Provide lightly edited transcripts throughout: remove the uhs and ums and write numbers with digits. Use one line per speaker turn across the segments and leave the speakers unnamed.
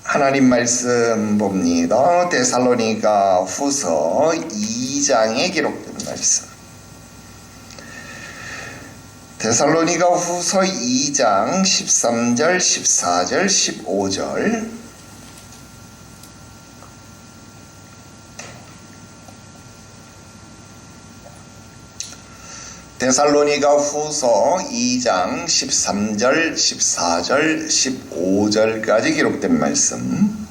하나님 말씀 봅니다. 데살로니가 후서 2장에 기록된 말씀. 데살로니가 후서 2장 13절, 14절, 15절. 데살로니가 후서 2장 13절, 14절, 15절까지 기록된 말씀.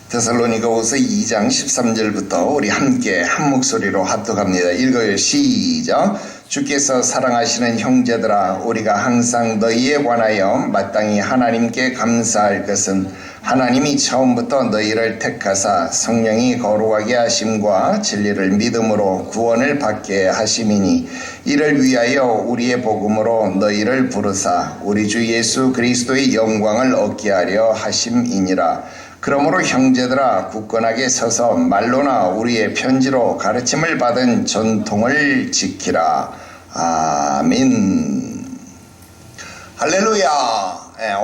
데살로니가 후서 2장 13절부터 우리 함께 한 목소리로 합독합니다. 읽어요. 시작. 주께서 사랑하시는 형제들아, 우리가 항상 너희에 관하여 마땅히 하나님께 감사할 것은 하나님이 처음부터 너희를 택하사 성령이 거룩하게 하심과 진리를 믿음으로 구원을 받게 하심이니, 이를 위하여 우리의 복음으로 너희를 부르사 우리 주 예수 그리스도의 영광을 얻게 하려 하심이니라. 그러므로 형제들아, 굳건하게 서서 말로나 우리의 편지로 가르침을 받은 전통을 지키라. 아멘. 할렐루야.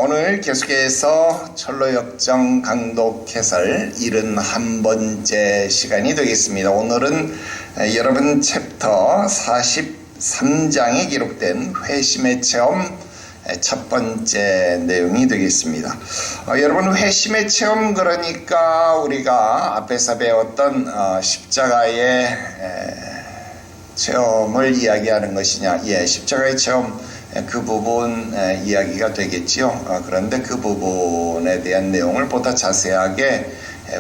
오늘 계속해서 철로역정 강독 해설 71번째 시간이 되겠습니다. 오늘은 여러분 챕터 43장에 기록된 회심의 체험 첫 번째 내용이 되겠습니다. 여러분, 회심의 체험, 그러니까 우리가 앞에서 배웠던 십자가의 체험을 이야기하는 것이냐? 십자가의 체험, 그 부분 이야기가 되겠지요. 그런데 그 부분에 대한 내용을 보다 자세하게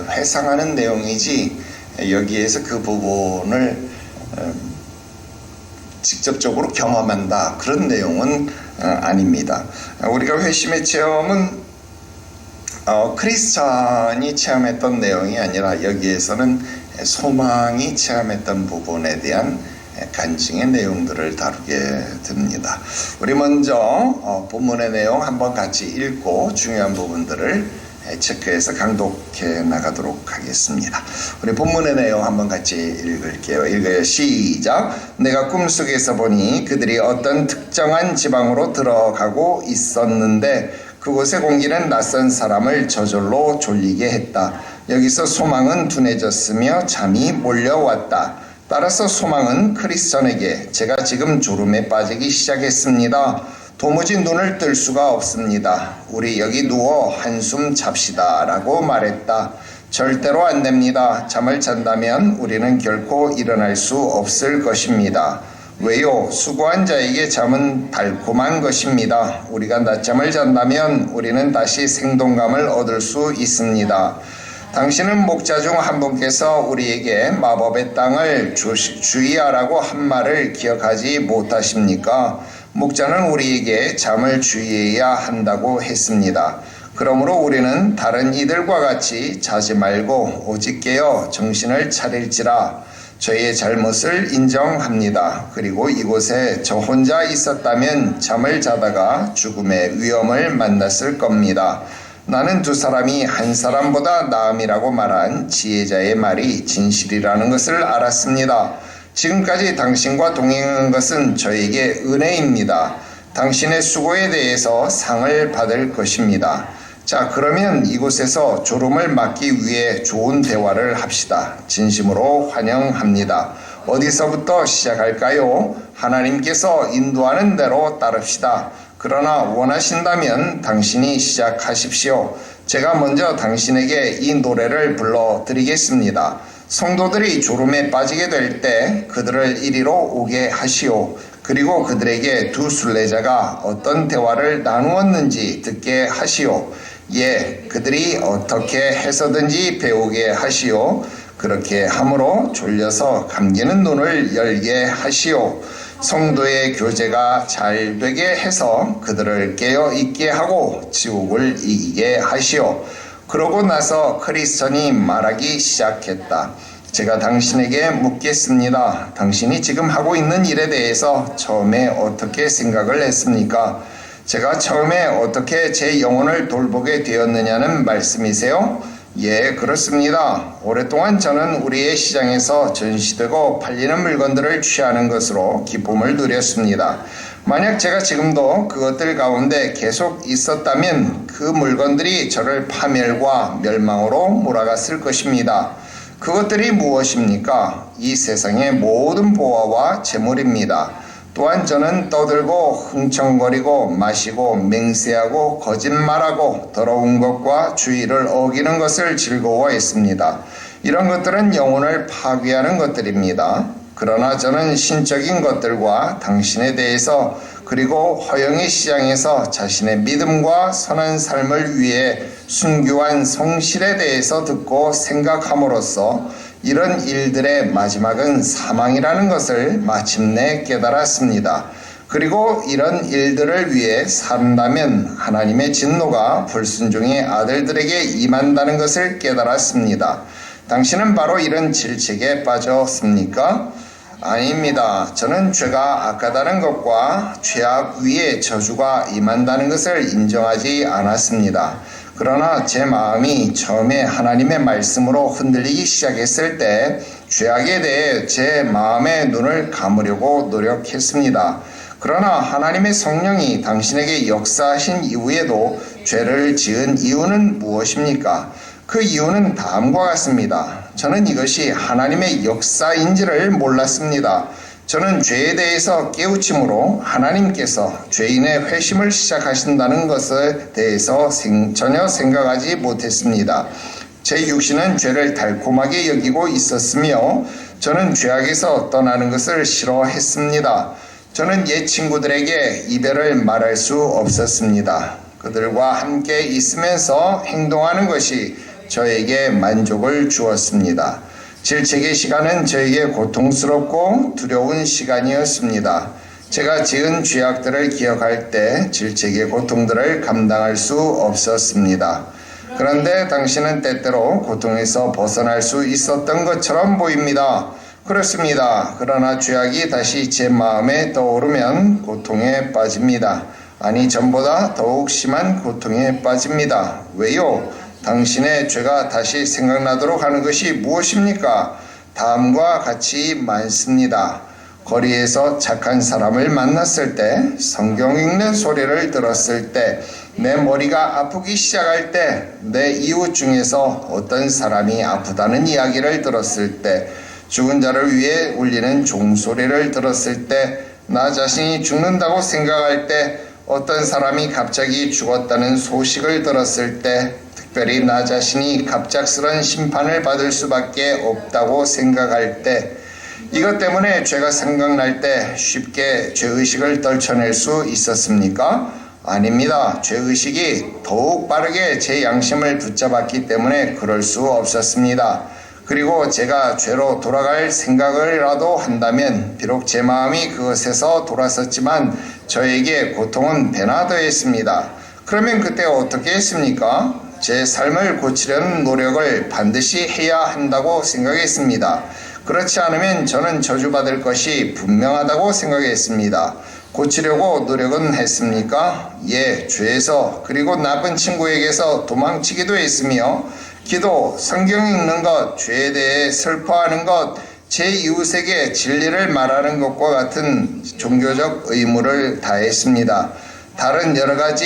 회상하는 내용이지, 여기에서 그 부분을 직접적으로 경험한다, 그런 내용은 아닙니다. 우리가 회심의 체험은 크리스찬이 체험했던 내용이 아니라, 여기에서는 소망이 체험했던 부분에 대한 간증의 내용들을 다루게 됩니다. 우리 먼저 본문의 내용 한번 같이 읽고 중요한 부분들을 체크해서 강독해 나가도록 하겠습니다. 우리 본문의 내용 한번 같이 읽을게요. 읽어요. 시작. 내가 꿈속에서 보니 그들이 어떤 특정한 지방으로 들어가고 있었는데, 그곳의 공기는 낯선 사람을 저절로 졸리게 했다. 여기서 소망은 둔해졌으며 잠이 몰려왔다. 따라서 소망은 크리스천에게 제가 지금 졸음에 빠지기 시작했습니다. 도무지 눈을 뜰 수가 없습니다. 우리 여기 누워 한숨 잡시다 라고 말했다. 절대로 안 됩니다. 잠을 잔다면 우리는 결코 일어날 수 없을 것입니다. 왜요? 수고한 자에게 잠은 달콤한 것입니다. 우리가 낮잠을 잔다면 우리는 다시 생동감을 얻을 수 있습니다. 당신은 목자 중 한 분께서 우리에게 마법의 땅을 주의하라고 한 말을 기억하지 못하십니까? 목자는 우리에게 잠을 주의해야 한다고 했습니다. 그러므로 우리는 다른 이들과 같이 자지 말고 오직 깨어 정신을 차릴지라. 저희의 잘못을 인정합니다. 그리고 이곳에 저 혼자 있었다면 잠을 자다가 죽음의 위험을 만났을 겁니다. 나는 두 사람이 한 사람보다 나음이라고 말한 지혜자의 말이 진실이라는 것을 알았습니다. 지금까지 당신과 동행한 것은 저에게 은혜입니다. 당신의 수고에 대해서 상을 받을 것입니다. 자, 그러면 이곳에서 졸음을 막기 위해 좋은 대화를 합시다. 진심으로 환영합니다. 어디서부터 시작할까요? 하나님께서 인도하는 대로 따릅시다. 그러나 원하신다면 당신이 시작하십시오. 제가 먼저 당신에게 이 노래를 불러드리겠습니다. 성도들이 졸음에 빠지게 될 때 그들을 이리로 오게 하시오. 그리고 그들에게 두 순례자가 어떤 대화를 나누었는지 듣게 하시오. 그들이 어떻게 해서든지 배우게 하시오. 그렇게 함으로 졸려서 감기는 눈을 열게 하시오. 성도의 교제가 잘 되게 해서 그들을 깨어 있게 하고 지옥을 이기게 하시오. 그러고 나서 크리스천이 말하기 시작했다. 제가 당신에게 묻겠습니다. 당신이 지금 하고 있는 일에 대해서 처음에 어떻게 생각을 했습니까? 제가 처음에 어떻게 제 영혼을 돌보게 되었느냐는 말씀이세요? 예, 그렇습니다. 오랫동안 저는 우리의 시장에서 전시되고 팔리는 물건들을 취하는 것으로 기쁨을 누렸습니다. 만약 제가 지금도 그것들 가운데 계속 있었다면 그 물건들이 저를 파멸과 멸망으로 몰아갔을 것입니다. 그것들이 무엇입니까? 이 세상의 모든 보화와 재물입니다. 또한 저는 떠들고 흥청거리고 마시고 맹세하고 거짓말하고 더러운 것과 주의를 어기는 것을 즐거워했습니다. 이런 것들은 영혼을 파괴하는 것들입니다. 그러나 저는 신적인 것들과 당신에 대해서 그리고 허영의 시장에서 자신의 믿음과 선한 삶을 위해 순교한 성실에 대해서 듣고 생각함으로써 이런 일들의 마지막은 사망이라는 것을 마침내 깨달았습니다. 그리고 이런 일들을 위해 산다면 하나님의 진노가 불순종의 아들들에게 임한다는 것을 깨달았습니다. 당신은 바로 이런 질책에 빠졌습니까? 아닙니다. 저는 죄가 악하다는 것과 죄악 위에 저주가 임한다는 것을 인정하지 않았습니다. 그러나 제 마음이 처음에 하나님의 말씀으로 흔들리기 시작했을 때 죄악에 대해 제 마음의 눈을 감으려고 노력했습니다. 그러나 하나님의 성령이 당신에게 역사하신 이후에도 죄를 지은 이유는 무엇입니까? 그 이유는 다음과 같습니다. 저는 이것이 하나님의 역사인지를 몰랐습니다. 저는 죄에 대해서 깨우침으로 하나님께서 죄인의 회심을 시작하신다는 것에 대해서 전혀 생각하지 못했습니다. 제 육신은 죄를 달콤하게 여기고 있었으며 저는 죄악에서 떠나는 것을 싫어했습니다. 저는 옛 친구들에게 이별을 말할 수 없었습니다. 그들과 함께 있으면서 행동하는 것이 저에게 만족을 주었습니다. 질책의 시간은 저에게 고통스럽고 두려운 시간이었습니다. 제가 지은 죄악들을 기억할 때 질책의 고통들을 감당할 수 없었습니다. 그런데 당신은 때때로 고통에서 벗어날 수 있었던 것처럼 보입니다. 그렇습니다. 그러나 죄악이 다시 제 마음에 떠오르면 고통에 빠집니다. 아니, 전보다 더욱 심한 고통에 빠집니다. 왜요? 당신의 죄가 다시 생각나도록 하는 것이 무엇입니까? 다음과 같이 많습니다. 거리에서 착한 사람을 만났을 때, 성경 읽는 소리를 들었을 때, 내 머리가 아프기 시작할 때, 내 이웃 중에서 어떤 사람이 아프다는 이야기를 들었을 때, 죽은 자를 위해 울리는 종소리를 들었을 때, 나 자신이 죽는다고 생각할 때, 어떤 사람이 갑자기 죽었다는 소식을 들었을 때, 특별히 나 자신이 갑작스런 심판을 받을 수밖에 없다고 생각할 때, 이것 때문에 죄가 생각날 때 쉽게 죄의식을 떨쳐낼 수 있었습니까? 아닙니다. 죄의식이 더욱 빠르게 제 양심을 붙잡았기 때문에 그럴 수 없었습니다. 그리고 제가 죄로 돌아갈 생각을라도 한다면 비록 제 마음이 그것에서 돌아섰지만 저에게 고통은 배나 더했습니다. 그러면 그때 어떻게 했습니까? 제 삶을 고치려는 노력을 반드시 해야 한다고 생각했습니다. 그렇지 않으면 저는 저주받을 것이 분명하다고 생각했습니다. 고치려고 노력은 했습니까? 예, 죄에서 그리고 나쁜 친구에게서 도망치기도 했으며 기도, 성경 읽는 것, 죄에 대해 슬퍼하는 것, 제 이웃에게 진리를 말하는 것과 같은 종교적 의무를 다했습니다. 다른 여러 가지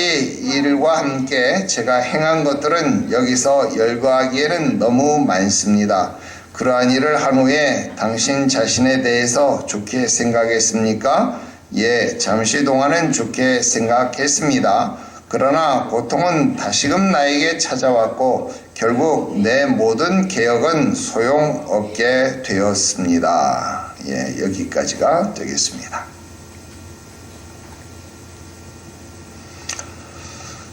일과 함께 제가 행한 것들은 여기서 열거하기에는 너무 많습니다. 그러한 일을 한 후에 당신 자신에 대해서 좋게 생각했습니까? 예, 잠시 동안은 좋게 생각했습니다. 그러나 고통은 다시금 나에게 찾아왔고 결국 내 모든 개혁은 소용없게 되었습니다. 예, 여기까지가 되겠습니다.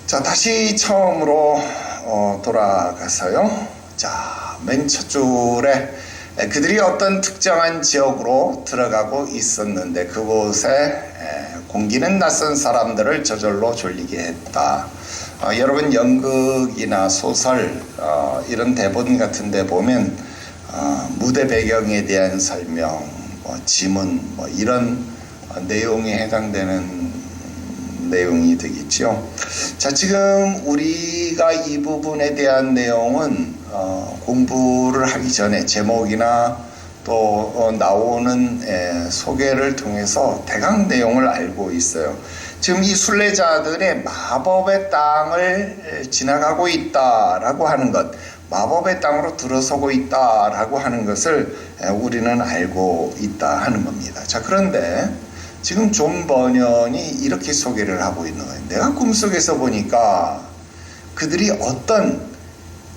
자, 다시 처음으로 돌아가서요. 자, 맨 첫 줄에 그들이 어떤 특정한 지역으로 들어가고 있었는데 그곳에 공기는 낯선 사람들을 저절로 졸리게 했다. 여러분 연극이나 소설 이런 대본 같은 데 보면 무대 배경에 대한 설명, 지문 이런 내용에 해당되는 내용이 되겠죠. 자, 지금 우리가 이 부분에 대한 내용은 공부를 하기 전에 제목이나 또 나오는 소개를 통해서 대강 내용을 알고 있어요. 지금 이 순례자들의 마법의 땅을 지나가고 있다라고 하는 것, 마법의 땅으로 들어서고 있다라고 하는 것을 우리는 알고 있다 하는 겁니다. 자, 그런데 지금 존 버년이 이렇게 소개를 하고 있는 거예요. 내가 꿈속에서 보니까 그들이 어떤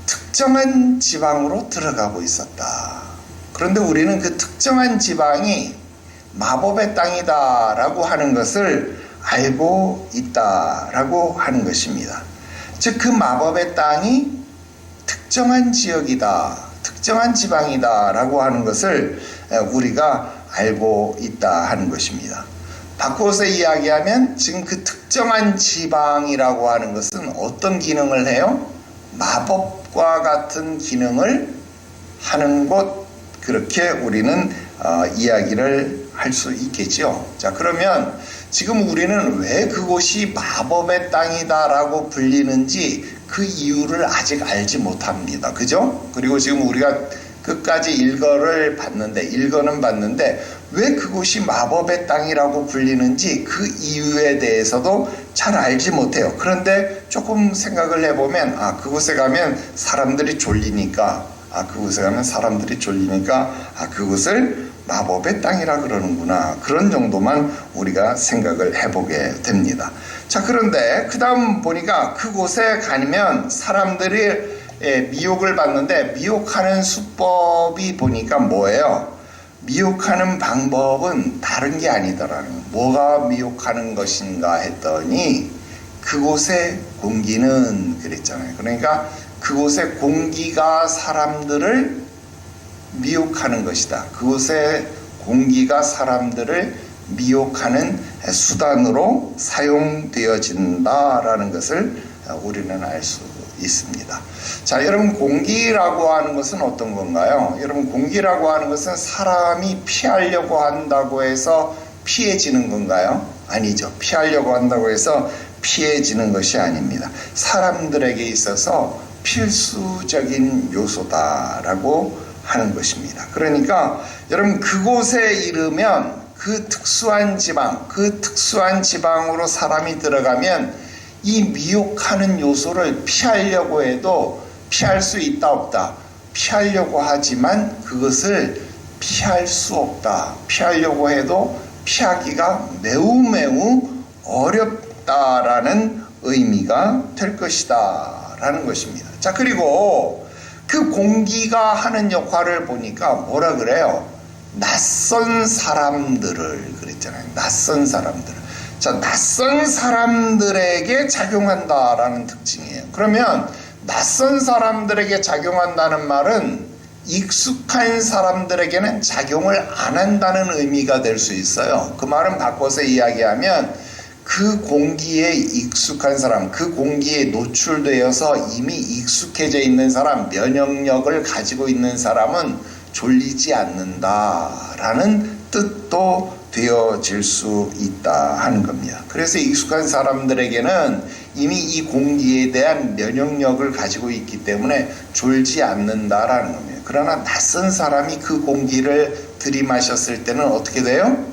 특정한 지방으로 들어가고 있었다. 그런데 우리는 그 특정한 지방이 마법의 땅이다라고 하는 것을 알고 있다라고 하는 것입니다. 즉, 그 마법의 땅이 특정한 지역이다, 특정한 지방이다라고 하는 것을 우리가 알고 있다 하는 것입니다. 바꿔서 이야기하면 지금 그 특정한 지방이라고 하는 것은 어떤 기능을 해요? 마법과 같은 기능을 하는 곳, 그렇게 우리는 이야기를 할 수 있겠죠. 자, 그러면 지금 우리는 왜 그곳이 마법의 땅이다라고 불리는지 그 이유를 아직 알지 못합니다. 그죠? 그리고 지금 우리가 끝까지 일거는 봤는데 왜 그곳이 마법의 땅이라고 불리는지 그 이유에 대해서도 잘 알지 못해요. 그런데 조금 생각을 해보면 그곳에 가면 사람들이 졸리니까 그곳을 마법의 땅이라 그러는구나. 그런 정도만 우리가 생각을 해보게 됩니다. 자, 그런데 그 다음 보니까 그곳에 가면 사람들이 미혹을 받는데 미혹하는 수법이 보니까 뭐예요? 미혹하는 방법은 다른 게 아니더라는 거예요. 뭐가 미혹하는 것인가 했더니 그곳의 공기는 그랬잖아요. 그러니까 그곳의 공기가 사람들을 미혹하는 것이다. 그곳의 공기가 사람들을 미혹하는 수단으로 사용되어진다라는 것을 우리는 알 수 있습니다. 자, 여러분, 공기라고 하는 것은 어떤 건가요? 여러분, 공기라고 하는 것은 사람이 피하려고 한다고 해서 피해지는 건가요? 아니죠. 피하려고 한다고 해서 피해지는 것이 아닙니다. 사람들에게 있어서 필수적인 요소다라고 하는 것입니다. 그러니까 여러분, 그곳에 이르면 그 특수한 지방으로 사람이 들어가면 이 미혹하는 요소를 피하려고 해도 피할 수 있다 없다. 피하려고 하지만 그것을 피할 수 없다. 피하려고 해도 피하기가 매우 어렵다라는 의미가 될 것이다 라는 것입니다. 자, 그리고 그 공기가 하는 역할을 보니까 뭐라 그래요? 낯선 사람들을 그랬잖아요. 낯선 사람들. 자, 낯선 사람들에게 작용한다라는 특징이에요. 그러면 낯선 사람들에게 작용한다는 말은 익숙한 사람들에게는 작용을 안 한다는 의미가 될 수 있어요. 그 말은 바꿔서 이야기하면 그 공기에 익숙한 사람, 그 공기에 노출되어서 이미 익숙해져 있는 사람, 면역력을 가지고 있는 사람은 졸리지 않는다라는 뜻도 되어질 수 있다 하는 겁니다. 그래서 익숙한 사람들에게는 이미 이 공기에 대한 면역력을 가지고 있기 때문에 졸지 않는다라는 겁니다. 그러나 낯선 사람이 그 공기를 들이마셨을 때는 어떻게 돼요?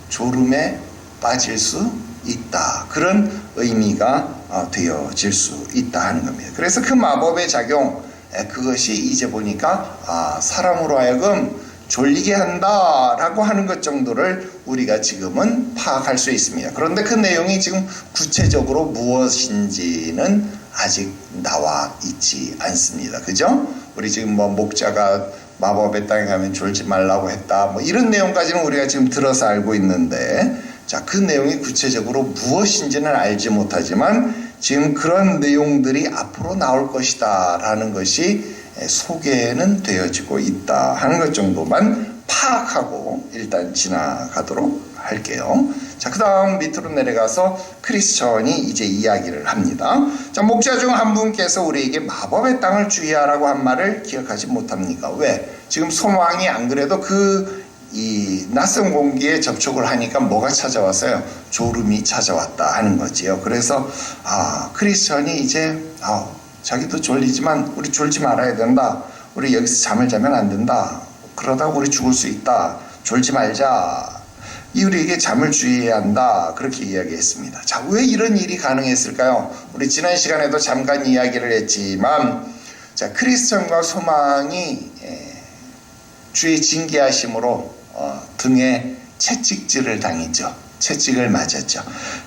졸음에 빠질 수 있다. 그런 의미가 되어질 수 있다 하는 겁니다. 그래서 그 마법의 작용, 그것이 이제 보니까 사람으로 하여금 졸리게 한다라고 하는 것 정도를 우리가 지금은 파악할 수 있습니다. 그런데 그 내용이 지금 구체적으로 무엇인지는 아직 나와 있지 않습니다. 그죠? 우리 지금 목자가 마법의 땅에 가면 졸지 말라고 했다, 이런 내용까지는 우리가 지금 들어서 알고 있는데, 자, 그 내용이 구체적으로 무엇인지는 알지 못하지만 지금 그런 내용들이 앞으로 나올 것이다 라는 것이 소개는 되어지고 있다 하는 것 정도만 파악하고 일단 지나가도록 할게요. 자, 그 다음 밑으로 내려가서 크리스천이 이제 이야기를 합니다. 자, 목자 중 한 분께서 우리에게 마법의 땅을 주의하라고 한 말을 기억하지 못합니까? 왜? 지금 소망이 안 그래도 그 이 낯선 공기에 접촉을 하니까 뭐가 찾아왔어요? 졸음이 찾아왔다 하는 거지요. 그래서 크리스천이 이제 자기도 졸리지만 우리 졸지 말아야 된다. 우리 여기서 잠을 자면 안 된다. 그러다가 우리 죽을 수 있다. 졸지 말자. 우리에게 잠을 주의해야 한다. 그렇게 이야기했습니다. 자, 왜 이런 일이 가능했을까요? 우리 지난 시간에도 잠깐 이야기를 했지만, 자, 크리스천과 소망이 주의 징계하심으로 등에 채찍질을 당했죠. 채찍을 맞았죠.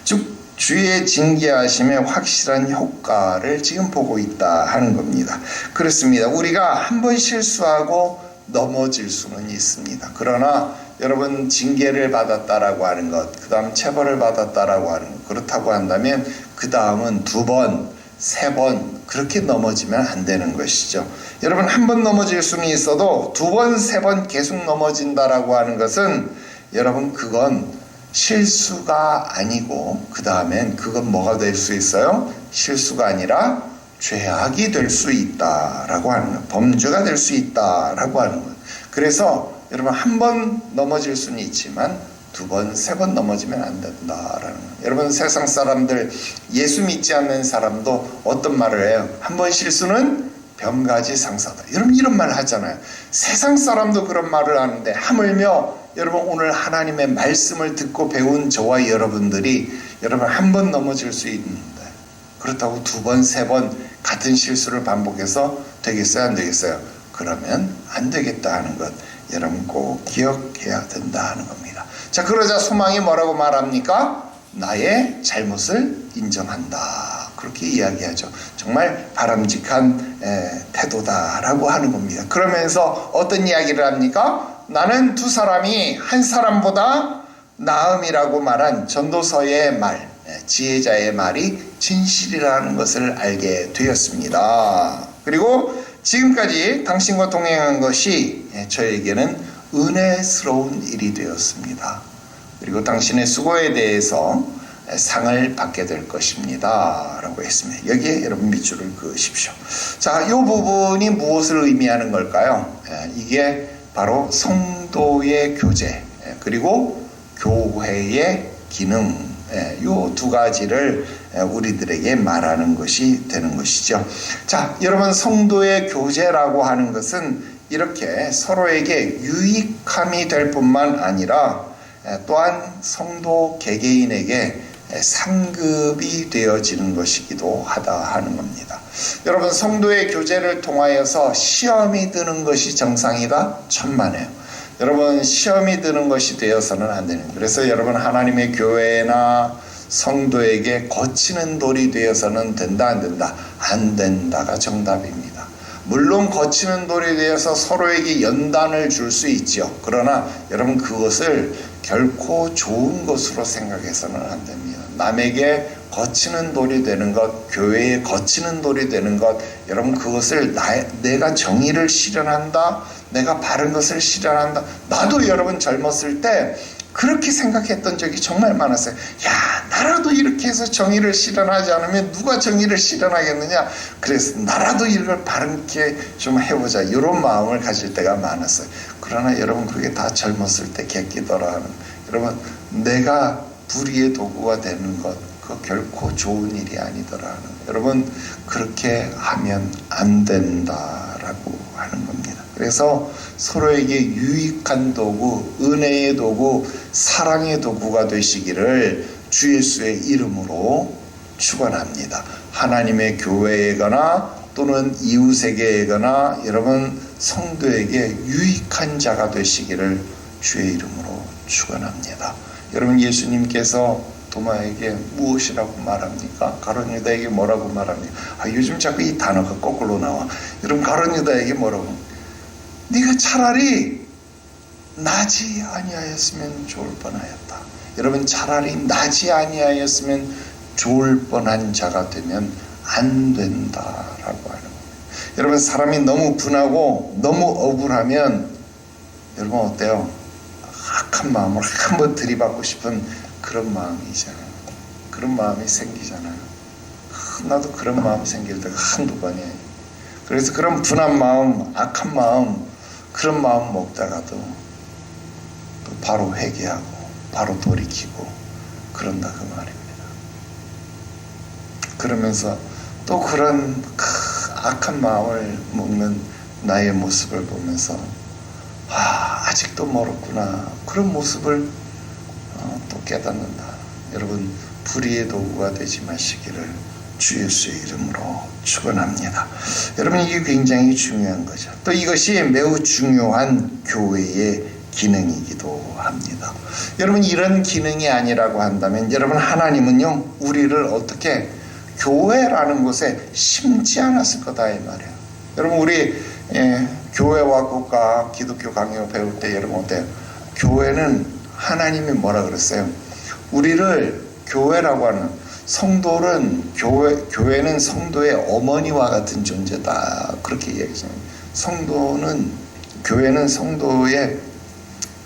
즉 주의 징계하심의 확실한 효과를 지금 보고 있다 하는 겁니다. 그렇습니다. 우리가 한번 실수하고 넘어질 수는 있습니다. 그러나 여러분, 징계를 받았다라고 하는 것, 그 다음 체벌을 받았다라고 하는 것, 그렇다고 한다면 그 다음은 2번, 3번 그렇게 넘어지면 안 되는 것이죠. 여러분, 한 번 넘어질 수는 있어도 2번, 3번 계속 넘어진다라고 하는 것은 여러분, 그건 실수가 아니고 그 다음엔 그건 뭐가 될 수 있어요? 실수가 아니라 죄악이 될 수 있다라고 하는 것, 범죄가 될 수 있다라고 하는 것. 그래서 여러분, 한 번 넘어질 수는 있지만 2번, 3번 넘어지면 안 된다라는 거예요. 여러분, 세상 사람들, 예수 믿지 않는 사람도 어떤 말을 해요? 한 번 실수는 병가지 상사다. 여러분, 이런 말 하잖아요. 세상 사람도 그런 말을 하는데, 하물며 여러분, 오늘 하나님의 말씀을 듣고 배운 저와 여러분들이 여러분, 한 번 넘어질 수 있는데 그렇다고 2번, 3번 같은 실수를 반복해서 되겠어요? 안 되겠어요? 그러면 안 되겠다 하는 것 여러분 꼭 기억해야 된다 하는 겁니다. 자, 그러자 소망이 뭐라고 말합니까? 나의 잘못을 인정한다. 그렇게 이야기하죠. 정말 바람직한 태도다라고 하는 겁니다. 그러면서 어떤 이야기를 합니까? 나는 2 사람이 한 사람보다 나음이라고 말한 전도서의 말, 지혜자의 말이 진실이라는 것을 알게 되었습니다. 그리고 지금까지 당신과 동행한 것이 저에게는 은혜스러운 일이 되었습니다. 그리고 당신의 수고에 대해서 상을 받게 될 것입니다 라고 했습니다. 여기에 여러분 밑줄을 그으십시오. 자, 이 부분이 무엇을 의미하는 걸까요? 이게 바로 성도의 교제 그리고 교회의 기능, 이 2가지를 우리들에게 말하는 것이 되는 것이죠. 자, 여러분, 성도의 교제라고 하는 것은 이렇게 서로에게 유익함이 될 뿐만 아니라 또한 성도 개개인에게 상급이 되어지는 것이기도 하다 하는 겁니다. 여러분, 성도의 교제를 통하여서 시험이 드는 것이 정상이다? 천만에요. 여러분, 시험이 드는 것이 되어서는 안 되는 거예요. 그래서 여러분, 하나님의 교회나 성도에게 거치는 돌이 되어서는 된다, 안 된다? 안 된다가 정답입니다. 물론 거치는 돌이 되어서 서로에게 연단을 줄 수 있죠. 그러나 여러분, 그것을 결코 좋은 것으로 생각해서는 안 됩니다. 남에게 거치는 돌이 되는 것, 교회에 거치는 돌이 되는 것, 여러분, 그것을 내가 정의를 실현한다, 내가 바른 것을 실현한다. 나도 여러분 젊었을 때 그렇게 생각했던 적이 정말 많았어요. 야, 나라도 이렇게 해서 정의를 실현하지 않으면 누가 정의를 실현하겠느냐. 그래서 나라도 이걸 바르게 좀 해보자, 이런 마음을 가질 때가 많았어요. 그러나 여러분, 그게 다 젊었을 때 객기더라 하는, 여러분, 내가 불의의 도구가 되는 것, 그거 결코 좋은 일이 아니더라 하는, 여러분, 그렇게 하면 안 된다라고 하는 겁니다. 그래서 서로에게 유익한 도구, 은혜의 도구, 사랑의 도구가 되시기를 주 예수의 이름으로 축원합니다. 하나님의 교회에거나 또는 이웃에게거나 여러분 성도에게 유익한 자가 되시기를 주의 이름으로 축원합니다. 여러분, 예수님께서 도마에게 무엇이라고 말합니까? 가룟 유다에게 뭐라고 말합니까? 요즘 자꾸 이 단어가 거꾸로 나와. 여러분, 가룟 유다에게 뭐라고? 네가 차라리 나지 아니하였으면 좋을 뻔하였다. 여러분, 차라리 나지 아니하였으면 좋을 뻔한 자가 되면 안 된다라고 하는 겁니다. 여러분, 사람이 너무 분하고 너무 억울하면 여러분 어때요? 악한 마음을 한번 들이받고 싶은 그런 마음이잖아요. 그런 마음이 생기잖아요. 나도 그런 마음이 생길 때가 한두 번이에요. 그래서 그런 분한 마음, 악한 마음, 그런 마음 먹다가도 또 바로 회개하고 바로 돌이키고 그런다 그 말입니다. 그러면서 또 그런 악한 마음을 먹는 나의 모습을 보면서 아직도 멀었구나, 그런 모습을 또 깨닫는다. 여러분, 불의의 도구가 되지 마시기를 주 예수의 이름으로 축원합니다. 여러분, 이게 굉장히 중요한 거죠. 또 이것이 매우 중요한 교회의 기능이기도 합니다. 여러분, 이런 기능이 아니라고 한다면 여러분, 하나님은요 우리를 어떻게 교회라는 곳에 심지 않았을 거다 이 말이에요. 여러분, 우리 교회와 국가 기독교 강요 배울 때 여러분 어때요? 교회는 하나님이 뭐라 그랬어요? 우리를 교회라고 하는 성도는 교회는 성도의 어머니와 같은 존재다, 그렇게 얘기했습니다. 교회는 성도의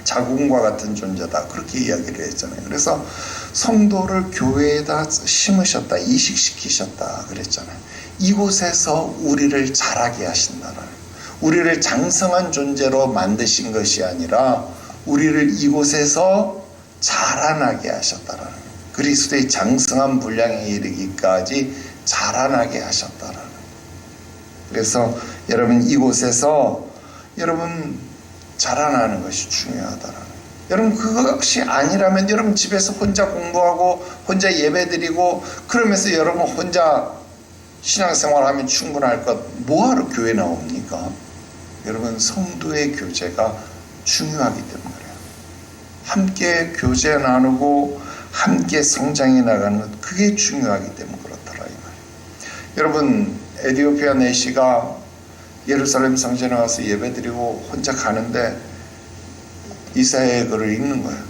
자궁과 같은 존재다, 그렇게 이야기를 했잖아요. 그래서 성도를 교회에다 심으셨다, 이식시키셨다 그랬잖아요. 이곳에서 우리를 자라게 하신다는, 우리를 장성한 존재로 만드신 것이 아니라 우리를 이곳에서 자라나게 하셨다는, 그리스도의 장성한 분량에 이르기까지 자라나게 하셨다는. 그래서 여러분, 이곳에서 여러분 자라나는 것이 중요하다는. 여러분, 그것이 아니라면 여러분 집에서 혼자 공부하고 혼자 예배드리고 그러면서 여러분 혼자 신앙생활하면 충분할 것, 뭐하러 교회 나옵니까? 여러분, 성도의 교제가 중요하기 때문에 그래요. 함께 교제 나누고 함께 성장해 나가는 것, 그게 중요하기 때문에 그렇더라 이 말이에요. 여러분, 에디오피아 내시가 예루살렘 성전에 와서 예배드리고 혼자 가는데 이사야의 글을 읽는 거예요.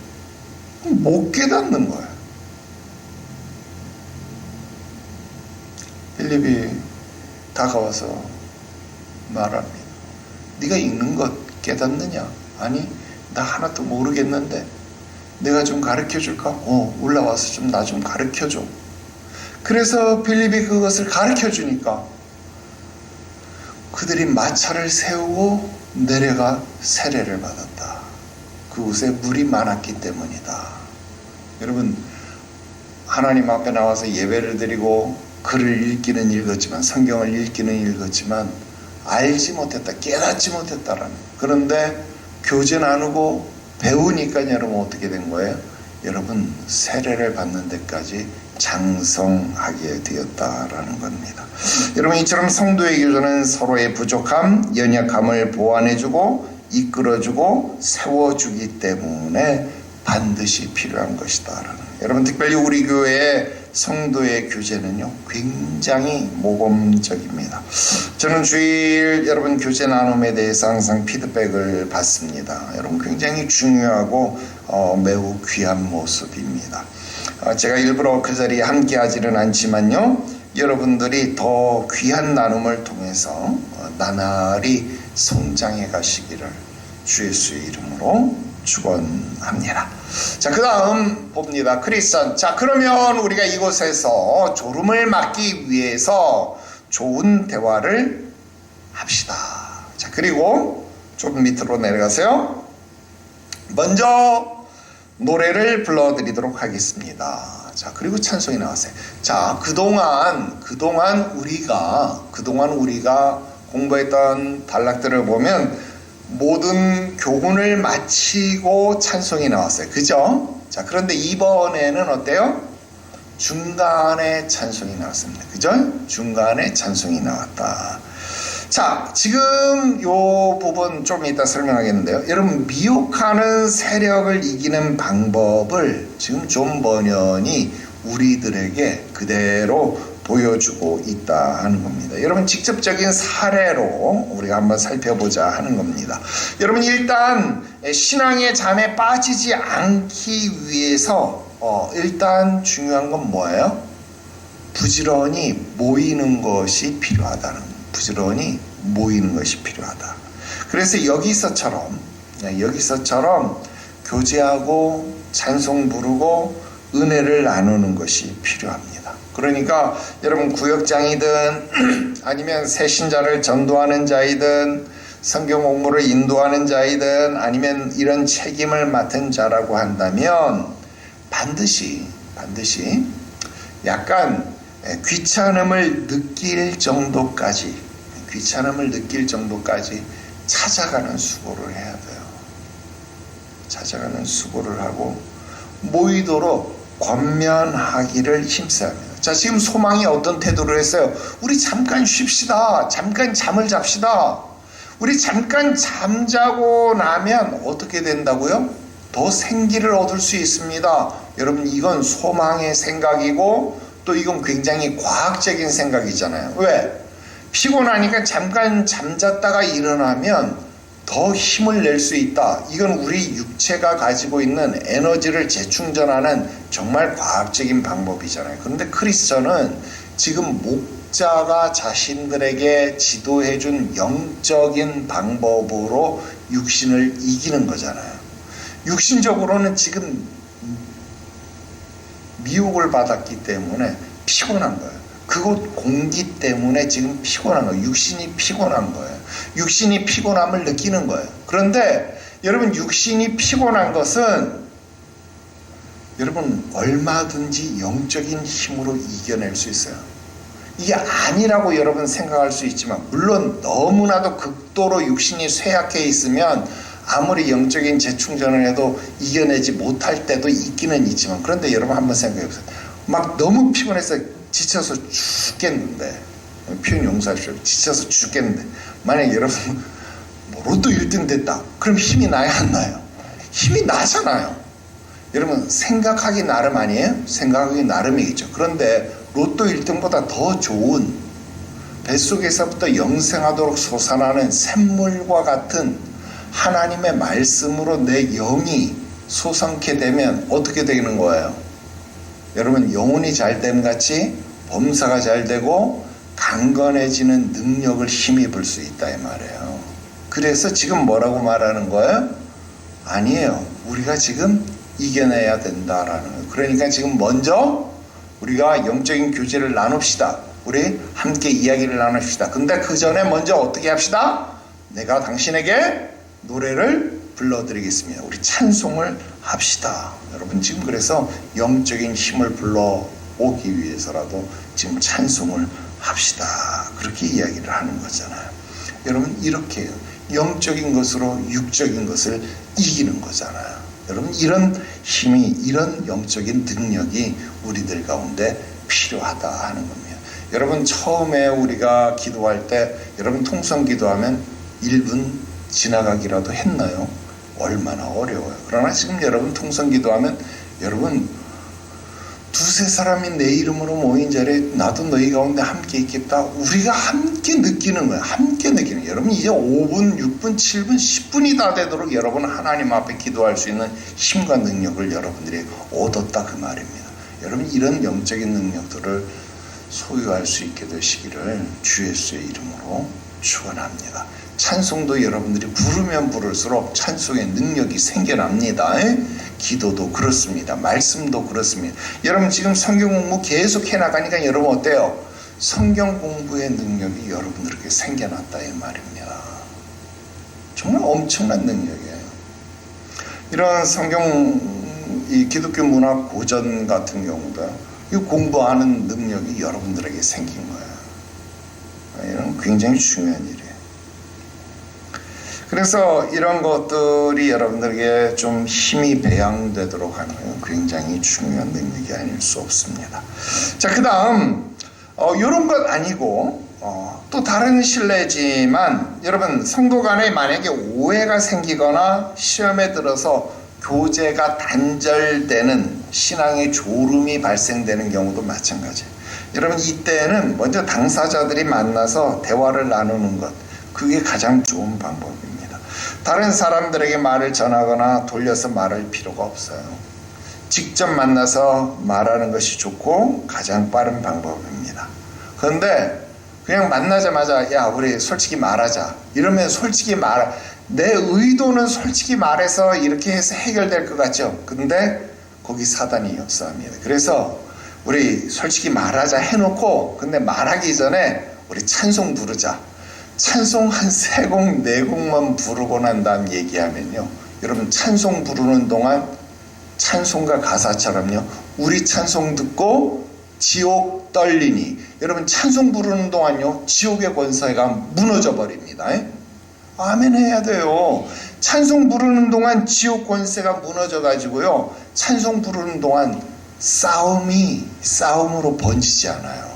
못 깨닫는 거예요. 빌립이 다가와서 말합니다. 네가 읽는 것 깨닫느냐? 아니, 나 하나도 모르겠는데 내가 좀 가르쳐 줄까? 올라와서 좀 나 좀 가르쳐 줘. 그래서 빌립이 그것을 가르쳐 주니까 그들이 마차를 세우고 내려가 세례를 받았다. 그곳에 물이 많았기 때문이다. 여러분, 하나님 앞에 나와서 예배를 드리고 글을 읽기는 읽었지만, 성경을 읽기는 읽었지만 알지 못했다, 깨닫지 못했다라는. 그런데 교제 나누고 배우니까 여러분 어떻게 된 거예요? 여러분, 세례를 받는 데까지 장성하게 되었다라는 겁니다. 여러분, 이처럼 성도의 교제는 서로의 부족함, 연약함을 보완해주고 이끌어주고 세워주기 때문에 반드시 필요한 것이다. 여러분, 특별히 우리 교회의 성도의 교제는요 굉장히 모범적입니다. 저는 주일 여러분 교제 나눔에 대해서 항상 피드백을 받습니다. 여러분, 굉장히 중요하고 매우 귀한 모습입니다. 제가 일부러 그 자리에 함께 하지는 않지만요, 여러분들이 더 귀한 나눔을 통해서 나날이 성장해 가시기를 주 예수의 이름으로 축원합니다. 자, 그 다음 봅니다. 크리스천. 자, 그러면 우리가 이곳에서 졸음을 막기 위해서 좋은 대화를 합시다. 자, 그리고 조금 밑으로 내려가세요. 먼저 노래를 불러드리도록 하겠습니다. 자, 그리고 찬송이 나왔어요. 자, 그동안 우리가 공부했던 단락들을 보면 모든 교훈을 마치고 찬송이 나왔어요. 그죠? 자, 그런데 이번에는 어때요? 중간에 찬송이 나왔습니다. 그죠? 중간에 찬송이 나왔다. 자, 지금 요 부분 좀 이따 설명하겠는데요. 여러분, 미혹하는 세력을 이기는 방법을 지금 존 버년이 우리들에게 그대로 보여주고 있다 하는 겁니다. 여러분, 직접적인 사례로 우리가 한번 살펴보자 하는 겁니다. 여러분, 일단 신앙의 잠에 빠지지 않기 위해서 일단 중요한 건 뭐예요? 부지런히 모이는 것이 필요하다는, 부지런히 모이는 것이 필요하다. 그래서 여기서처럼 교제하고 찬송 부르고 은혜를 나누는 것이 필요합니다. 그러니까 여러분, 구역장이든 아니면 새신자를 전도하는 자이든 성경 공부를 인도하는 자이든 아니면 이런 책임을 맡은 자라고 한다면 반드시 약간 귀찮음을 느낄 정도까지 찾아가는 수고를 해야 돼요. 찾아가는 수고를 하고 모이도록 권면하기를 힘써야 합니다. 자, 지금 소망이 어떤 태도를 했어요? 우리 잠깐 쉽시다. 잠깐 잠을 잡시다. 우리 잠깐 잠자고 나면 어떻게 된다고요? 더 생기를 얻을 수 있습니다. 여러분, 이건 소망의 생각이고 또 이건 굉장히 과학적인 생각이잖아요. 왜? 피곤하니까 잠깐 잠잤다가 일어나면 더 힘을 낼 수 있다. 이건 우리 육체가 가지고 있는 에너지를 재충전하는 정말 과학적인 방법이잖아요. 그런데 크리스천은 지금 목자가 자신들에게 지도해준 영적인 방법으로 육신을 이기는 거잖아요. 육신적으로는 지금 미혹을 받았기 때문에 피곤한 거예요. 그곳 공기 때문에 지금 피곤한 거예요. 육신이 피곤한 거예요. 육신이 피곤함을 느끼는 거예요. 그런데 여러분, 육신이 피곤한 것은 여러분 얼마든지 영적인 힘으로 이겨낼 수 있어요. 이게 아니라고 여러분 생각할 수 있지만, 물론 너무나도 극도로 육신이 쇠약해 있으면 아무리 영적인 재충전을 해도 이겨내지 못할 때도 있기는 있지만, 그런데 여러분 한번 생각해 보세요. 막 너무 피곤해서 지쳐서 죽겠는데, 표현 용서하십시오. 지쳐서 죽겠는데 만약에 여러분 로또 1등 됐다. 그럼 힘이 나야 안 나요? 힘이 나잖아요. 여러분 생각하기 나름 아니에요? 생각하기 나름이겠죠. 그런데 로또 1등보다 더 좋은 뱃속에서부터 영생하도록 솟아나는 샘물과 같은 하나님의 말씀으로 내 영이 솟아게 되면 어떻게 되는 거예요? 여러분, 영혼이 잘 됨 같이 범사가 잘 되고 강건해지는 능력을 힘입을 수 있다 이 말이에요. 그래서 지금 뭐라고 말하는 거예요? 아니에요. 우리가 지금 이겨내야 된다라는 거예요. 그러니까 지금 먼저 우리가 영적인 교제를 나눕시다. 우리 함께 이야기를 나눕시다. 근데 그 전에 먼저 어떻게 합시다? 내가 당신에게 노래를 불러드리겠습니다. 우리 찬송을 합시다. 여러분, 지금 그래서 영적인 힘을 불러오기 위해서라도 지금 찬송을 합시다. 그렇게 이야기를 하는 거잖아요. 여러분, 이렇게 영적인 것으로 육적인 것을 이기는 거잖아요. 여러분, 이런 힘이, 이런 영적인 능력이 우리들 가운데 필요하다 하는 겁니다. 여러분, 처음에 우리가 기도할 때 여러분 통성 기도하면 1분 지나가기라도 했나요? 얼마나 어려워요. 그러나 지금 여러분 통성 기도하면 여러분 두세 사람이 내 이름으로 모인 자리에 나도 너희 가운데 함께 있겠다. 우리가 함께 느끼는 거예요. 함께 느끼는 거예요. 여러분, 이제 5분, 6분, 7분, 10분이 다 되도록 여러분 하나님 앞에 기도할 수 있는 힘과 능력을 여러분들이 얻었다 그 말입니다. 여러분, 이런 영적인 능력들을 소유할 수 있게 되시기를 주 예수의 이름으로 축원합니다. 찬송도 여러분들이 부르면 부를수록 찬송의 능력이 생겨납니다. 기도도 그렇습니다. 말씀도 그렇습니다. 여러분, 지금 성경 공부 계속 해나가니까 여러분 어때요? 성경 공부의 능력이 여러분들에게 생겨났다 이 말입니다. 정말 엄청난 능력이에요. 이런 성경, 이 기독교 문화 고전 같은 경우도 이 공부하는 능력이 여러분들에게 생긴 거예요. 이런 굉장히 중요한 일이에요. 그래서 이런 것들이 여러분들에게 좀 힘이 배양되도록 하는 건 굉장히 중요한 능력이 아닐 수 없습니다. 자, 그 다음 이런 것 아니고 또 다른 신뢰지만, 여러분 성도 간에 만약에 오해가 생기거나 시험에 들어서 교제가 단절되는 신앙의 졸음이 발생되는 경우도 마찬가지예요. 여러분, 이때는 먼저 당사자들이 만나서 대화를 나누는 것, 그게 가장 좋은 방법입니다. 다른 사람들에게 말을 전하거나 돌려서 말할 필요가 없어요. 직접 만나서 말하는 것이 좋고 가장 빠른 방법입니다. 그런데 그냥 만나자마자 야, 우리 솔직히 말하자 이러면 내 의도는 솔직히 말해서 이렇게 해서 해결될 것 같죠. 근데 거기 사단이 역사합니다. 그래서 우리 솔직히 말하자 해놓고 근데 말하기 전에 우리 찬송 부르자. 찬송 한 3곡, 4곡만 부르고 난 다음 얘기하면요, 여러분 찬송 부르는 동안 찬송가 가사처럼요, 우리 찬송 듣고 지옥 떨리니, 여러분 찬송 부르는 동안요 지옥의 권세가 무너져 버립니다. 아멘 해야 돼요. 찬송 부르는 동안 지옥 권세가 무너져 가지고요, 찬송 부르는 동안 싸움으로 번지지 않아요.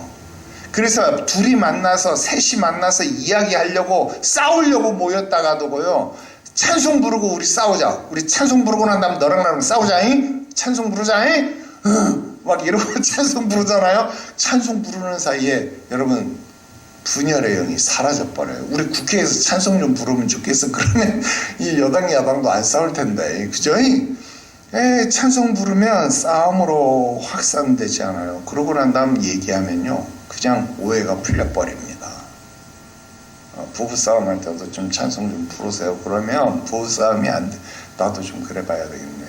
그래서 둘이 만나서, 셋이 만나서 이야기하려고 싸우려고 모였다가도요, 찬송 부르고 우리 싸우자, 우리 찬송 부르고 난 다음 너랑 나랑 싸우자잉, 찬송 부르자잉, 막 이러고 찬송 부르잖아요. 찬송 부르는 사이에 여러분 분열의 영이 사라져버려요. 우리 국회에서 찬송 좀 부르면 좋겠어. 그러면 이 여당 야당도 안 싸울 텐데, 그죠? 찬송 부르면 싸움으로 확산되지 않아요. 그러고 난 다음 얘기하면요, 그냥 오해가 풀려버립니다. 부부싸움 할 때도 좀 찬송 좀 부르세요. 그러면 부부싸움이 안 돼. 나도 좀 그래 봐야 되겠네.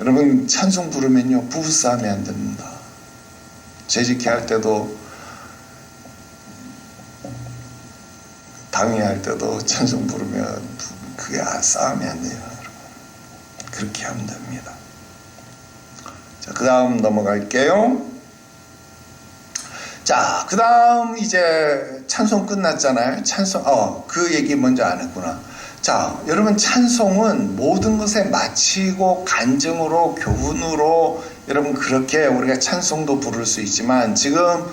여러분 찬송 부르면요 부부싸움이 안 됩니다. 재직회 할 때도, 당회할 때도 찬송 부르면 그게 싸움이 안 돼요. 여러분 그렇게 하면 됩니다. 자, 그 다음 넘어갈게요. 자, 그 다음 이제 찬송 끝났잖아요. 찬송, 그 얘기 먼저 안 했구나. 자, 여러분 찬송은 모든 것에 마치고 간증으로, 교훈으로, 여러분 그렇게 우리가 찬송도 부를 수 있지만, 지금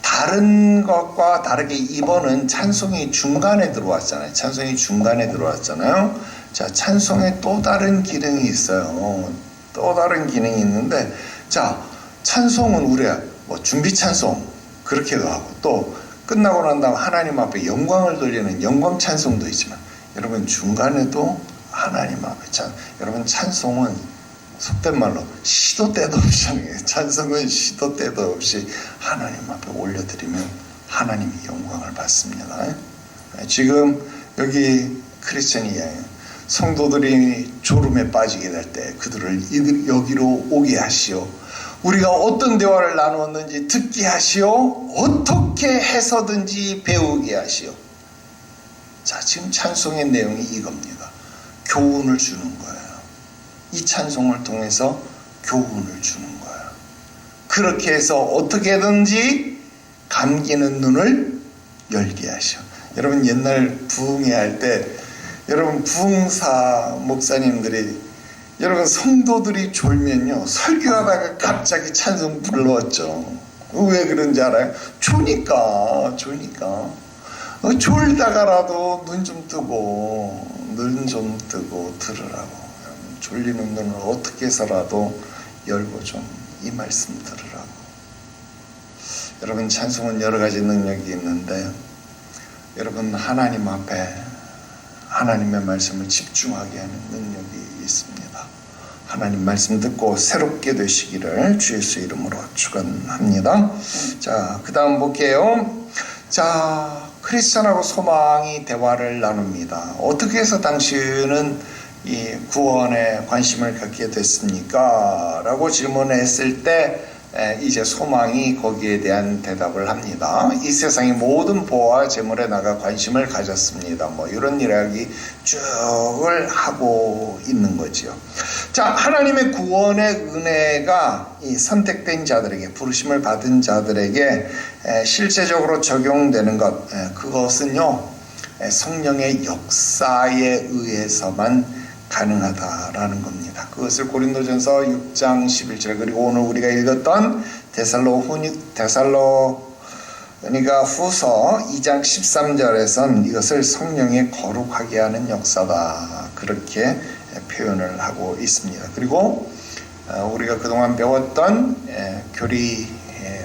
다른 것과 다르게 이번은 찬송이 중간에 들어왔잖아요. 찬송이 중간에 들어왔잖아요. 자, 찬송에 또 다른 기능이 있어요. 또 다른 기능이 있는데, 자, 찬송은 우리가 뭐 준비 찬송 그렇게도 하고, 또 끝나고 난 다음 하나님 앞에 영광을 돌리는 영광 찬송도 있지만, 여러분 중간에도 하나님 앞에 여러분 찬송은 속된 말로 시도 때도 없이 하는 거예요. 찬송은 시도 때도 없이 하나님 앞에 올려드리면 하나님이 영광을 받습니다. 지금 여기 크리스천이에요. 성도들이 졸음에 빠지게 될 때 그들을 여기로 오게 하시오. 우리가 어떤 대화를 나누었는지 듣게 하시오. 어떻게 해서든지 배우게 하시오. 자, 지금 찬송의 내용이 이겁니다. 교훈을 주는 거예요. 이 찬송을 통해서 교훈을 주는 거예요. 그렇게 해서 어떻게든지 감기는 눈을 열게 하시오. 여러분 옛날 부흥회 할 때, 여러분 부흥사 목사님들이, 여러분 성도들이 졸면요 설교하다가 갑자기 찬송 불렀죠. 왜 그런지 알아요? 졸니까. 졸다가라도 눈 좀 뜨고 들으라고. 졸리는 눈을 어떻게 해서라도 열고 좀 이 말씀 들으라고. 여러분 찬송은 여러 가지 능력이 있는데, 여러분 하나님 앞에 하나님의 말씀을 집중하게 하는 능력이 있습니다. 하나님 말씀 듣고 새롭게 되시기를 주 예수 이름으로 축원합니다. 자, 그 다음 볼게요. 자, 크리스천하고 소망이 대화를 나눕니다. 어떻게 해서 당신은 이 구원에 관심을 갖게 됐습니까? 라고 질문했을 때 이제 소망이 거기에 대한 대답을 합니다. 이 세상의 모든 보화와 재물에 나가 관심을 가졌습니다. 뭐 이런 이야기 쭉을 하고 있는 거지요. 자, 하나님의 구원의 은혜가 이 선택된 자들에게, 부르심을 받은 자들에게 실제적으로 적용되는 것, 그것은요 성령의 역사에 의해서만 가능하다라는 겁니다. 그것을 고린도전서 6장 11절, 그리고 오늘 우리가 읽었던 데살로니가 후서 2장 13절에선 이것을 성령의 거룩하게 하는 역사다, 그렇게 표현을 하고 있습니다. 그리고 우리가 그동안 배웠던 교리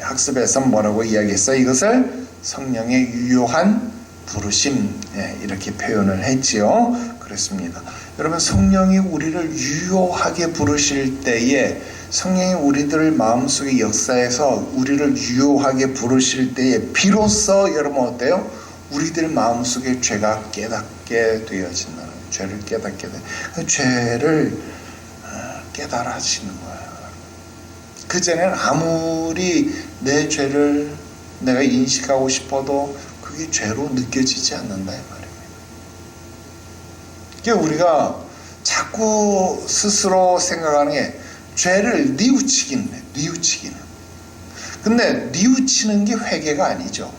학습에서 뭐라고 이야기했어요? 이것을 성령의 유효한 부르심, 이렇게 표현을 했지요. 그렇습니다. 여러분 성령이 우리를 유효하게 부르실 때에, 성령이 우리들 마음속의 역사에서 우리를 유효하게 부르실 때에 비로소 여러분 어때요? 우리들 마음속에 죄가 깨닫게 되어진다는 거예요. 죄를 깨닫게 돼. 그 죄를 깨달아지는 거예요. 그전에는 아무리 내 죄를 내가 인식하고 싶어도 그게 죄로 느껴지지 않는다 이 말입니다. 그러니까 우리가 자꾸 스스로 생각하는 게 죄를 뉘우치기는 해. 뉘우치기는. 근데 뉘우치는 게 회개가 아니죠.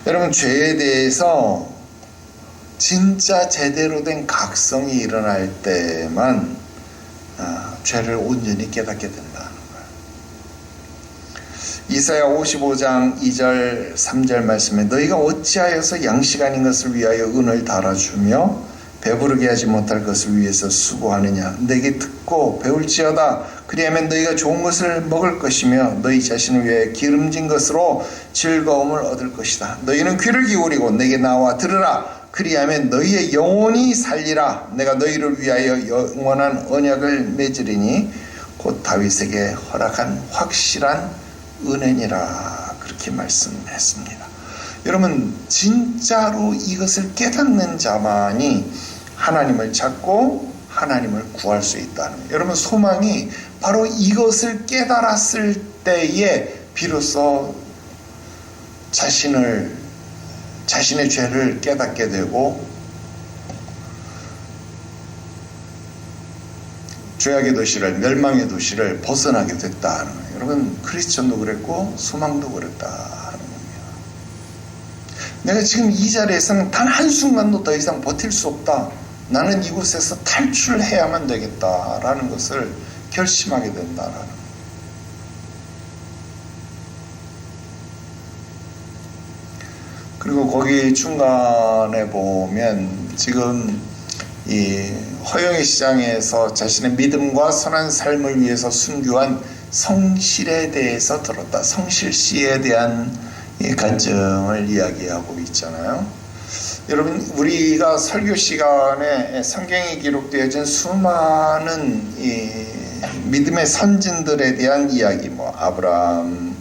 여러분, 죄에 대해서 진짜 제대로 된 각성이 일어날 때만 죄를 온전히 깨닫게 된다는 거예요. 이사야 55장 2절 3절 말씀에 너희가 어찌하여서 양식 아닌 것을 위하여 은을 달아주며 배부르게 하지 못할 것을 위해서 수고하느냐. 내게 듣고 배울지어다. 그리하면 너희가 좋은 것을 먹을 것이며 너희 자신을 위해 기름진 것으로 즐거움을 얻을 것이다. 너희는 귀를 기울이고 내게 나와 들으라. 그리하면 너희의 영혼이 살리라. 내가 너희를 위하여 영원한 언약을 맺으리니 곧 다윗에게 허락한 확실한 은혜니라. 그렇게 말씀했습니다. 여러분, 진짜로 이것을 깨닫는 자만이 하나님을 찾고 하나님을 구할 수 있다는 거예요. 여러분, 소망이 바로 이것을 깨달았을 때에 비로소 자신의 죄를 깨닫게 되고 죄악의 도시를, 멸망의 도시를 벗어나게 됐다는 거예요. 여러분, 크리스천도 그랬고 소망도 그랬다는 겁니다. 내가 지금 이 자리에서는 단 한순간도 더 이상 버틸 수 없다. 나는 이곳에서 탈출해야만 되겠다라는 것을 결심하게 된다라는 거예요. 그리고 거기 중간에 보면 지금 이 허영의 시장에서 자신의 믿음과 선한 삶을 위해서 순교한 성실에 대해서 들었다. 성실씨에 대한 이 간증을 이야기하고 있잖아요. 여러분, 우리가 설교 시간에 성경에 기록되어진 수많은 이 믿음의 선진들에 대한 이야기, 아브라함,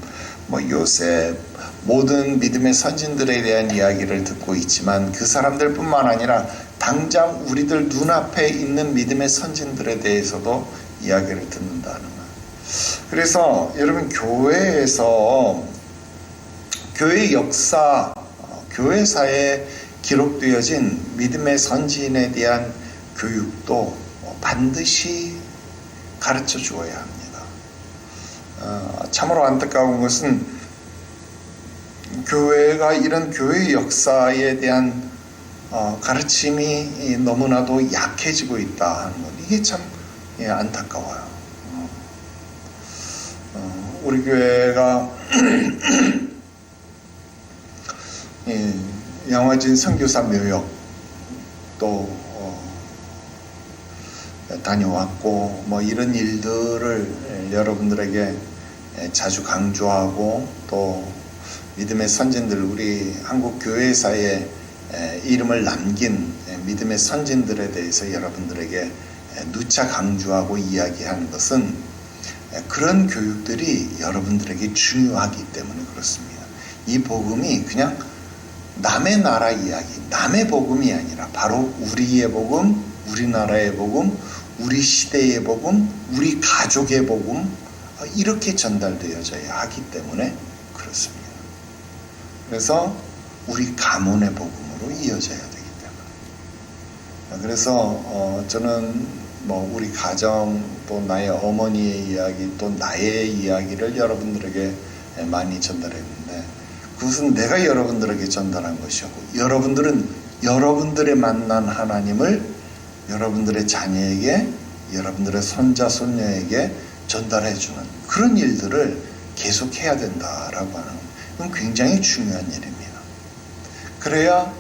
요셉, 모든 믿음의 선진들에 대한 이야기를 듣고 있지만 그 사람들뿐만 아니라 당장 우리들 눈앞에 있는 믿음의 선진들에 대해서도 이야기를 듣는다는 거예요. 그래서 여러분, 교회에서 교회 역사, 교회사에 기록되어진 믿음의 선진에 대한 교육도 반드시 가르쳐 주어야 합니다. 참으로 안타까운 것은 교회가 이런 교회 역사에 대한 가르침이 너무나도 약해지고 있다 하는 것, 이게 참 안타까워요. 우리 교회가 양화진 선교사 묘역 또 다녀왔고 이런 일들을 여러분들에게 자주 강조하고 또 믿음의 선진들, 우리 한국 교회사에 이름을 남긴 믿음의 선진들에 대해서 여러분들에게 누차 강조하고 이야기하는 것은 그런 교육들이 여러분들에게 중요하기 때문에 그렇습니다. 이 복음이 그냥 남의 나라 이야기, 남의 복음이 아니라 바로 우리의 복음, 우리나라의 복음, 우리 시대의 복음, 우리 가족의 복음, 이렇게 전달되어져야 하기 때문에 그렇습니다. 그래서 우리 가문의 복음으로 이어져야 되기 때문에. 그래서 저는 우리 가정, 또 나의 어머니의 이야기, 또 나의 이야기를 여러분들에게 많이 전달했는데 그것은 내가 여러분들에게 전달한 것이었고, 여러분들은 여러분들의 만난 하나님을 여러분들의 자녀에게, 여러분들의 손자 손녀에게 전달해주는 그런 일들을 계속해야 된다라고 하는, 그건 굉장히 중요한 일입니다. 그래야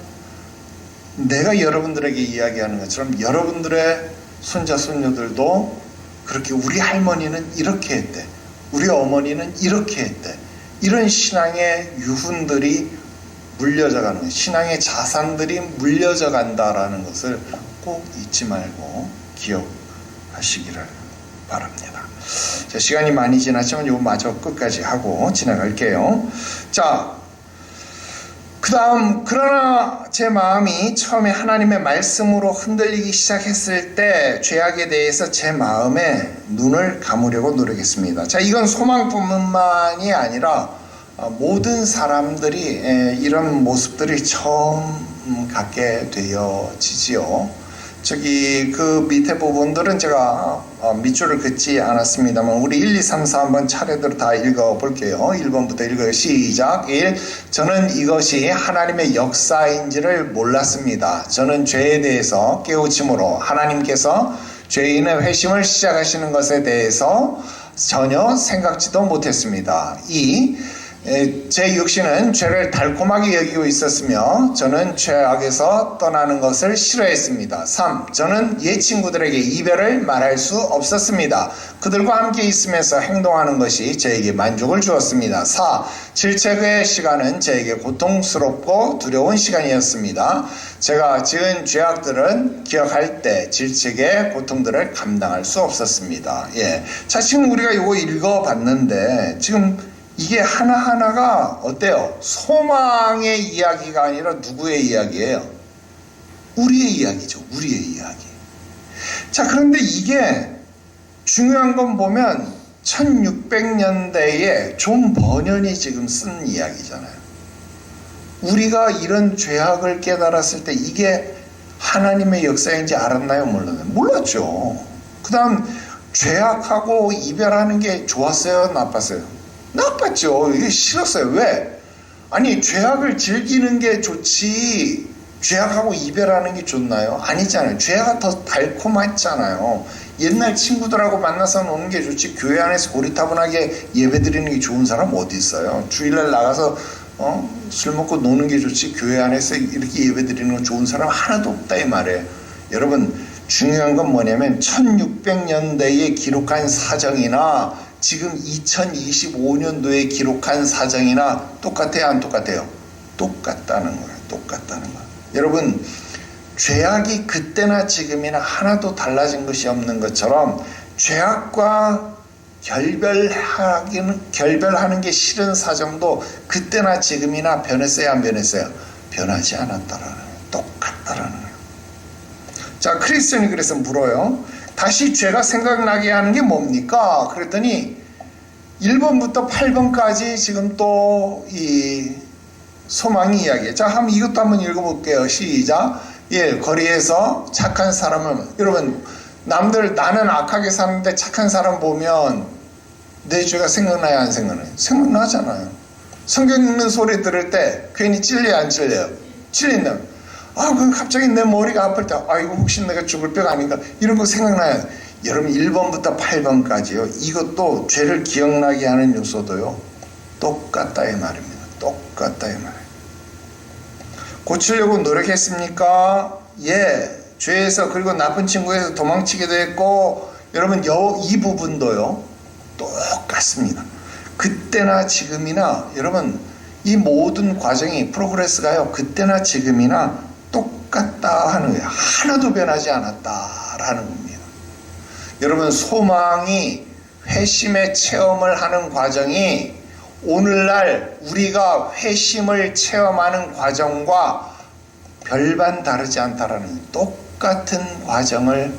내가 여러분들에게 이야기하는 것처럼 여러분들의 손자 손녀들도 그렇게 우리 할머니는 이렇게 했대, 우리 어머니는 이렇게 했대, 이런 신앙의 유훈들이 물려져 가는 거예요. 신앙의 자산들이 물려져 간다라는 것을 꼭 잊지 말고 기억하시기를 바랍니다. 자, 시간이 많이 지났지만 이거 마저 끝까지 하고 지나갈게요. 자, 그 다음, 그러나 제 마음이 처음에 하나님의 말씀으로 흔들리기 시작했을 때 죄악에 대해서 제 마음에 눈을 감으려고 노력했습니다. 자, 이건 소망뿐만이 아니라 모든 사람들이 이런 모습들이 처음 갖게 되어지지요. 저기 그 밑에 부분들은 제가 밑줄을 긋지 않았습니다만 우리 1, 2, 3, 4 한번 차례대로 다 읽어볼게요. 1번부터 읽어요. 시작. 1. 저는 이것이 하나님의 역사인지를 몰랐습니다. 저는 죄에 대해서 깨우침으로 하나님께서 죄인의 회심을 시작하시는 것에 대해서 전혀 생각지도 못했습니다. 2. 제 육신은 죄를 달콤하게 여기고 있었으며 저는 죄악에서 떠나는 것을 싫어했습니다. 3. 저는 옛 친구들에게 이별을 말할 수 없었습니다. 그들과 함께 있으면서 행동하는 것이 저에게 만족을 주었습니다. 4. 질책의 시간은 저에게 고통스럽고 두려운 시간이었습니다. 제가 지은 죄악들은 기억할 때 질책의 고통들을 감당할 수 없었습니다. 자, 지금 우리가 이거 읽어봤는데 지금 이게 하나하나가 어때요? 소망의 이야기가 아니라 누구의 이야기예요? 우리의 이야기죠. 우리의 이야기. 자, 그런데 이게 중요한 건 보면 1600년대에 존 버년이 지금 쓴 이야기잖아요. 우리가 이런 죄악을 깨달았을 때 이게 하나님의 역사인지 알았나요? 몰랐죠. 그 다음 죄악하고 이별하는 게 좋았어요? 나빴어요? 나빴죠. 이게 싫었어요. 왜? 아니, 죄악을 즐기는 게 좋지 죄악하고 이별하는 게 좋나요? 아니잖아요. 죄악이 더 달콤했잖아요. 옛날 친구들하고 만나서 노는 게 좋지 교회 안에서 고리타분하게 예배드리는 게 좋은 사람 어디 있어요? 주일날 나가서 술 먹고 노는 게 좋지 교회 안에서 이렇게 예배드리는 거 좋은 사람 하나도 없다 이 말이에요. 여러분, 중요한 건 뭐냐면 1600년대에 기록한 사정이나 지금 2025년도에 기록한 사정이나 똑같아요? 안 똑같아요? 똑같다는 거예요. 똑같다는 거예요. 여러분, 죄악이 그때나 지금이나 하나도 달라진 것이 없는 것처럼 죄악과 결별하는 게 싫은 사정도 그때나 지금이나 변했어요? 안 변했어요? 변하지 않았다라는 거예요. 똑같다라는 거예요. 자, 크리스천이 그래서 물어요. 다시 죄가 생각나게 하는 게 뭡니까? 그랬더니 1번부터 8번까지 지금 또 이 소망이 이야기해요. 자, 한번 이것도 한번 읽어볼게요. 시작. 1. 거리에서 착한 사람을, 여러분, 나는 악하게 사는데 착한 사람 보면 내 죄가 생각나요? 안 생각나요? 생각나잖아요. 성경 읽는 소리 들을 때 괜히 찔려요? 안 찔려요? 찔린다. 그럼 갑자기 내 머리가 아플 때, 이거 혹시 내가 죽을 뼈가 아닌가? 이런 거 생각나요. 여러분, 1번부터 8번까지요. 이것도 죄를 기억나게 하는 요소도요. 똑같다 이 말입니다. 똑같다 이 말이에요. 고치려고 노력했습니까? 예. 죄에서 그리고 나쁜 친구에서 도망치기도 했고, 여러분, 이 부분도요. 똑같습니다. 그때나 지금이나, 여러분, 이 모든 과정이 프로그레스가요. 그때나 지금이나 똑같다 하는 거예요. 하나도 변하지 않았다라는 겁니다. 여러분, 소망이 회심의 체험을 하는 과정이 오늘날 우리가 회심을 체험하는 과정과 별반 다르지 않다라는 똑같은 과정을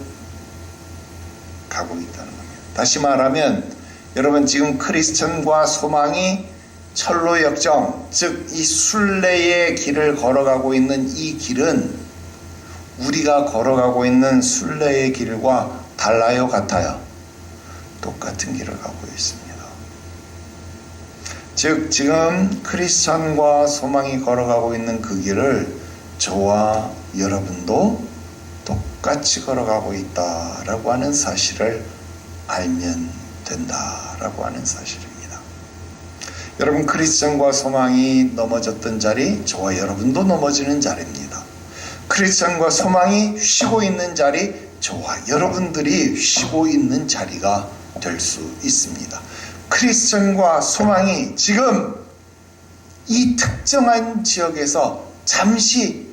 가고 있다는 겁니다. 다시 말하면 여러분, 지금 크리스천과 소망이 철로 역정, 즉 이 순례의 길을 걸어가고 있는 이 길은 우리가 걸어가고 있는 순례의 길과 달라요? 같아요? 똑같은 길을 가고 있습니다. 즉 지금 크리스천과 소망이 걸어가고 있는 그 길을 저와 여러분도 똑같이 걸어가고 있다라고 하는 사실을 알면 된다라고 하는 사실입니다. 여러분, 크리스천과 소망이 넘어졌던 자리, 저와 여러분도 넘어지는 자리입니다. 크리스천과 소망이 쉬고 있는 자리, 저와 여러분들이 쉬고 있는 자리가 될 수 있습니다. 크리스천과 소망이 지금 이 특정한 지역에서 잠시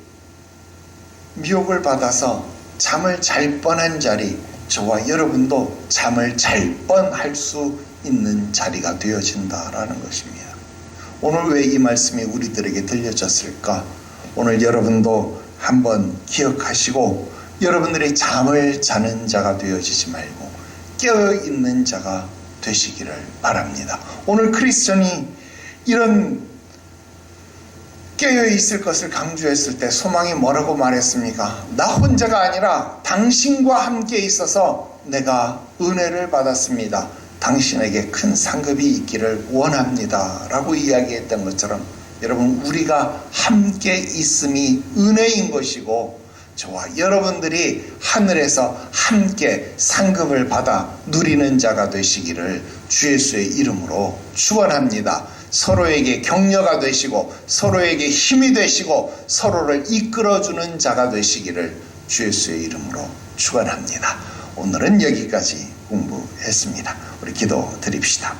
미혹을 받아서 잠을 잘 뻔한 자리, 저와 여러분도 잠을 잘 뻔할 수 있는 자리가 되어진다라는 것입니다. 오늘 왜 이 말씀이 우리들에게 들려졌을까? 오늘 여러분도 한번 기억하시고 여러분들이 잠을 자는 자가 되어지지 말고 깨어있는 자가 되시기를 바랍니다. 오늘 크리스천이 이런 깨어있을 것을 강조했을 때 소망이 뭐라고 말했습니까? 나 혼자가 아니라 당신과 함께 있어서 내가 은혜를 받았습니다. 당신에게 큰 상급이 있기를 원합니다 라고 이야기했던 것처럼 여러분, 우리가 함께 있음이 은혜인 것이고 저와 여러분들이 하늘에서 함께 상급을 받아 누리는 자가 되시기를 주 예수의 이름으로 축원합니다. 서로에게 격려가 되시고 서로에게 힘이 되시고 서로를 이끌어주는 자가 되시기를 주 예수의 이름으로 축원합니다. 오늘은 여기까지 공부했습니다. 우리 기도 드립시다.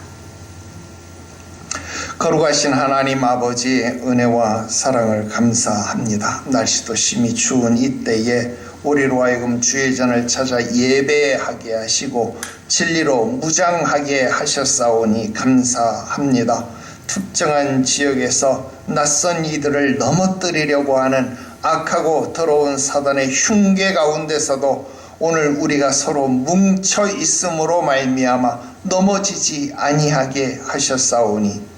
거룩하신 하나님 아버지의 은혜와 사랑을 감사합니다. 날씨도 심히 추운 이때에 우리로 하여금 주의 전을 찾아 예배하게 하시고 진리로 무장하게 하셨사오니 감사합니다. 특정한 지역에서 낯선 이들을 넘어뜨리려고 하는 악하고 더러운 사단의 흉계 가운데서도 오늘 우리가 서로 뭉쳐 있음으로 말미암아 넘어지지 아니하게 하셨사오니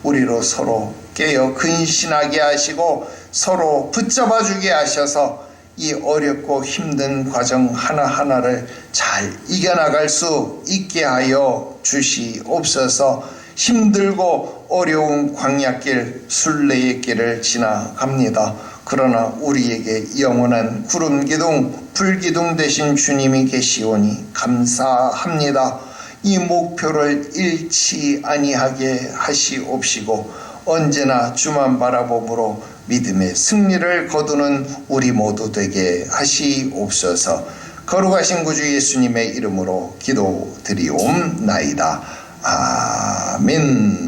우리로 서로 깨어 근신하게 하시고 서로 붙잡아 주게 하셔서 이 어렵고 힘든 과정 하나하나를 잘 이겨나갈 수 있게 하여 주시옵소서. 힘들고 어려운 광야길 순례의 길을 지나갑니다. 그러나 우리에게 영원한 구름기둥 불기둥 되신 주님이 계시오니 감사합니다. 이 목표를 잃지 아니하게 하시옵시고 언제나 주만 바라봄으로 믿음의 승리를 거두는 우리 모두 되게 하시옵소서. 거룩하신 구주 예수님의 이름으로 기도드리옵나이다. 아멘.